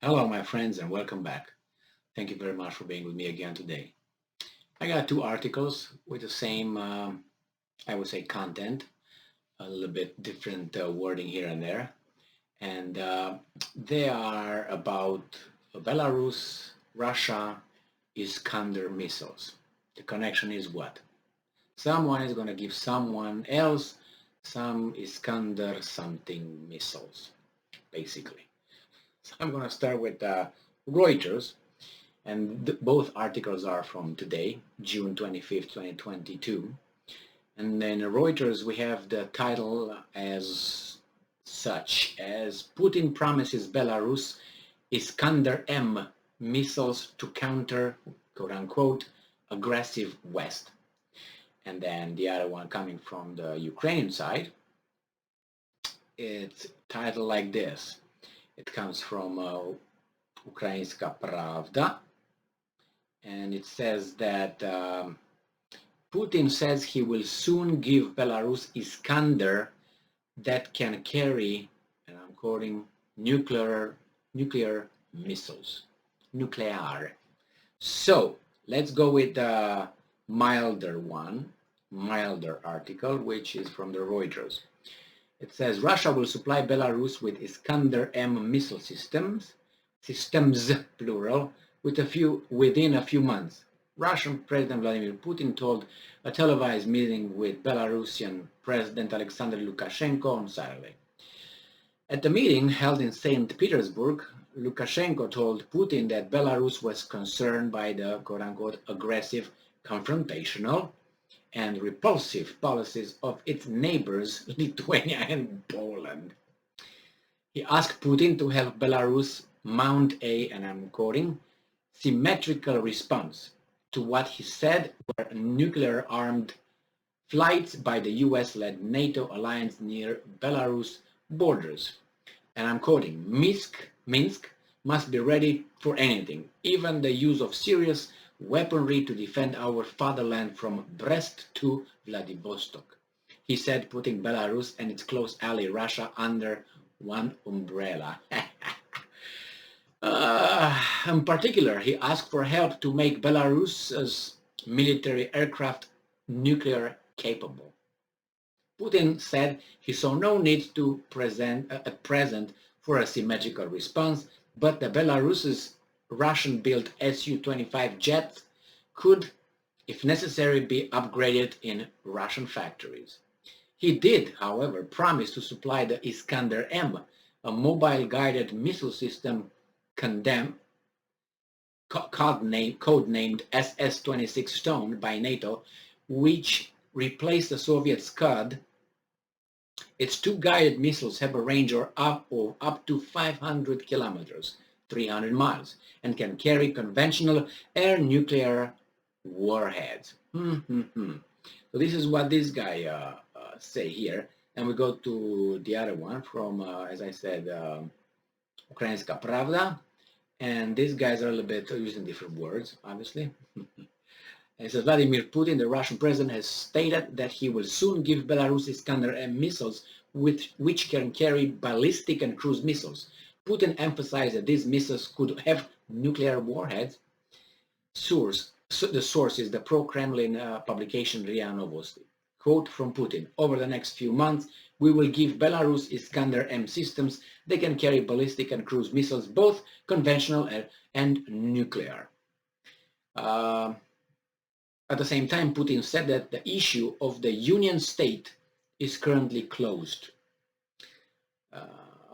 Hello, my friends, and welcome back. Thank you very much for being with me again today. I got two articles with the same, I would say, content, a little bit different wording here and there, and they are about Belarus, Russia, Iskander missiles. The connection is what? Someone is going to give someone else some Iskander something missiles, basically. So I'm going to start with Reuters. And both articles are from today, June 25th, 2022. And then Reuters, we have the title as such as Putin promises Belarus Iskander-M missiles to counter, quote unquote, aggressive West. And then the other one coming from the Ukrainian side, it's titled like this. It comes from Ukrainska Pravda, and it says that Putin says he will soon give Belarus Iskander that can carry, and I'm quoting, nuclear missiles. Nuclear. So let's go with the milder one, milder article, which is from the Reuters. It says Russia will supply Belarus with Iskander-M missile systems plural, within a few months. Russian President Vladimir Putin told a televised meeting with Belarusian President Alexander Lukashenko on Saturday. At the meeting held in St. Petersburg, Lukashenko told Putin that Belarus was concerned by the quote-unquote aggressive, confrontational, and repulsive policies of its neighbors, Lithuania and Poland. He asked Putin to help Belarus mount a, and I'm quoting, symmetrical response to what he said were nuclear-armed flights by the US-led NATO alliance near Belarus borders. And I'm quoting, Minsk must be ready for anything, even the use of serious weaponry to defend our fatherland from Brest to Vladivostok. He said, putting Belarus and its close ally Russia under one umbrella. In particular, he asked for help to make Belarus's military aircraft nuclear capable. Putin said he saw no need to at present for a symmetrical response, but the Belarus's Russian-built Su-25 jets could, if necessary, be upgraded in Russian factories. He did, however, promise to supply the Iskander-M, a mobile-guided missile system codenamed SS-26 Stone by NATO, which replaced the Soviet Scud. Its two guided missiles have a range of up to 500 kilometers, 300 miles, and can carry conventional air nuclear warheads. So this is what this guy say here. And we go to the other one from, as I said, Ukrainska Pravda. And these guys are a little bit using different words, obviously. It says Vladimir Putin, the Russian president, has stated that he will soon give Belarus Iskander-M missiles, which can carry ballistic and cruise missiles. Putin emphasized that these missiles could have nuclear warheads. The source is the pro-Kremlin publication RIA Novosti. Quote from Putin, over the next few months, we will give Belarus Iskander-M systems. They can carry ballistic and cruise missiles, both conventional and nuclear. At the same time, Putin said that the issue of the Union state is currently closed.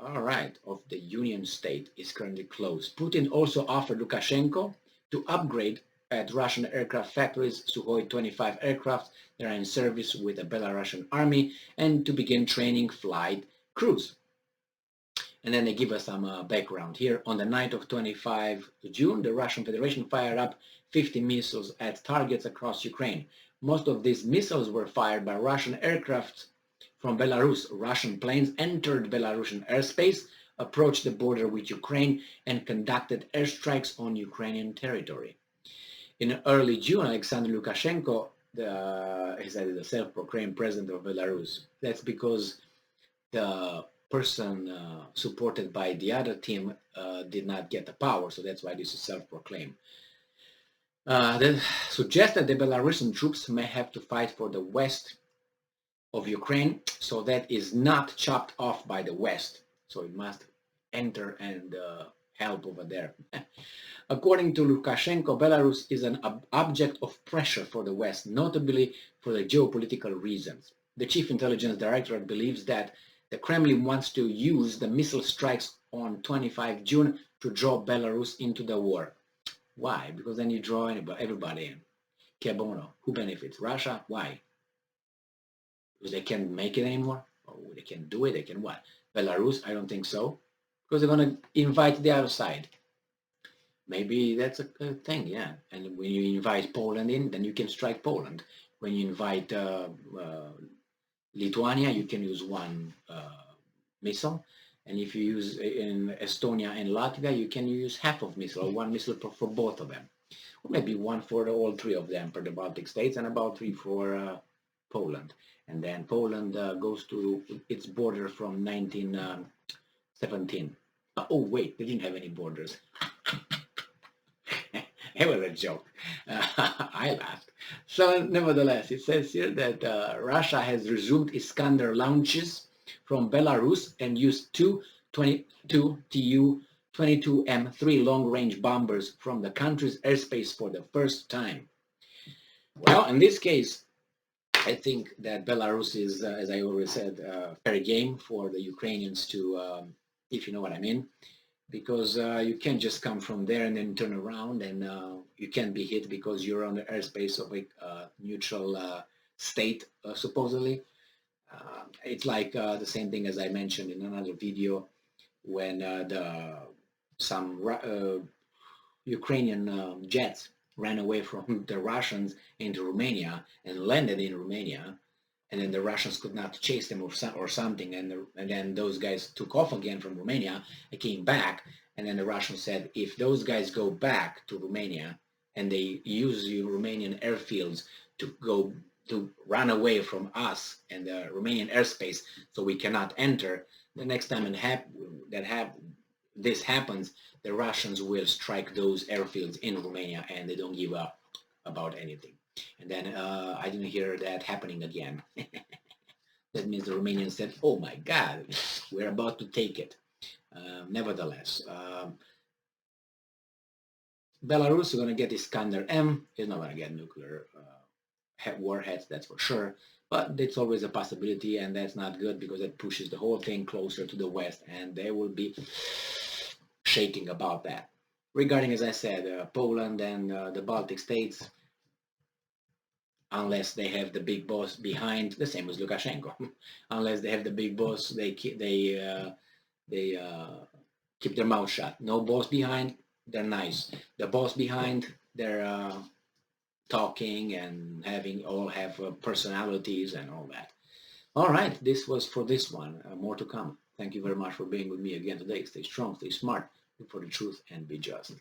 All right, of the Union state is currently closed. Putin also offered Lukashenko to upgrade at Russian aircraft factories Sukhoi 25 aircraft that are in service with the Belarusian army and to begin training flight crews. And then they give us some background here. On the night of 25 June, the Russian Federation fired up 50 missiles at targets across Ukraine. Most of these missiles were fired by Russian aircraft from Belarus. Russian planes entered Belarusian airspace, approached the border with Ukraine, and conducted airstrikes on Ukrainian territory. In early June, Alexander Lukashenko, the self-proclaimed president of Belarus, that's because the person supported by the other team did not get the power, so that's why this is self-proclaimed. That suggests that the Belarusian troops may have to fight for the west of Ukraine, so that is not chopped off by the west, so it must enter and help over there. According to Lukashenko, Belarus is an object of pressure for the West, notably for the geopolitical reasons. The Chief Intelligence Directorate believes that the Kremlin wants to use the missile strikes on 25 June to draw Belarus into the war. Why? Because then you draw everybody in. Que bono? Who benefits? Russia? Why? Because they can't make it anymore? Or they can't do it? They can what? Belarus? I don't think so. Because they're going to invite the other side. Maybe that's a thing, yeah. And when you invite Poland in, then you can strike Poland. When you invite Lithuania, you can use one missile. And if you use in Estonia and Latvia, you can use half of missile, or one missile for both of them. Or maybe one for all three of them for the Baltic states, and about 3 for Poland. And then Poland goes to its border from 1917. Oh, wait, they didn't have any borders. It was a joke. I laughed. So, nevertheless, it says here that Russia has resumed Iskander launches from Belarus and used two 22 Tu-22M3 long-range bombers from the country's airspace for the first time. Well, in this case, I think that Belarus is, as I already said, fair game for the Ukrainians to, if you know what I mean, because you can't just come from there and then turn around, and you can't be hit because you're on the airspace of a neutral state, supposedly. It's like the same thing as I mentioned in another video when some Ukrainian jets ran away from the Russians into Romania and landed in Romania, and then the Russians could not chase them or something, and then those guys took off again from Romania and came back, and then the Russians said, if those guys go back to Romania and they use the Romanian airfields to run away from us and the Romanian airspace, so we cannot enter, the next time this happens, the Russians will strike those airfields in Romania, and they don't give up about anything. And then I didn't hear that happening again. That means the Romanians said, oh my God, we're about to take it. Nevertheless, Belarus is going to get Iskander-M. It's not going to get nuclear warheads, that's for sure. But it's always a possibility, and that's not good because it pushes the whole thing closer to the West, and they will be shaking about that. Regarding, as I said, Poland and the Baltic states, unless they have the big boss behind, the same as Lukashenko. Unless they have the big boss, they keep their mouth shut. No boss behind, they're nice. The boss behind, they're talking and all have personalities and all that. All right, this was for this one. More to come. Thank you very much for being with me again today. Stay strong, stay smart, look for the truth, and be just.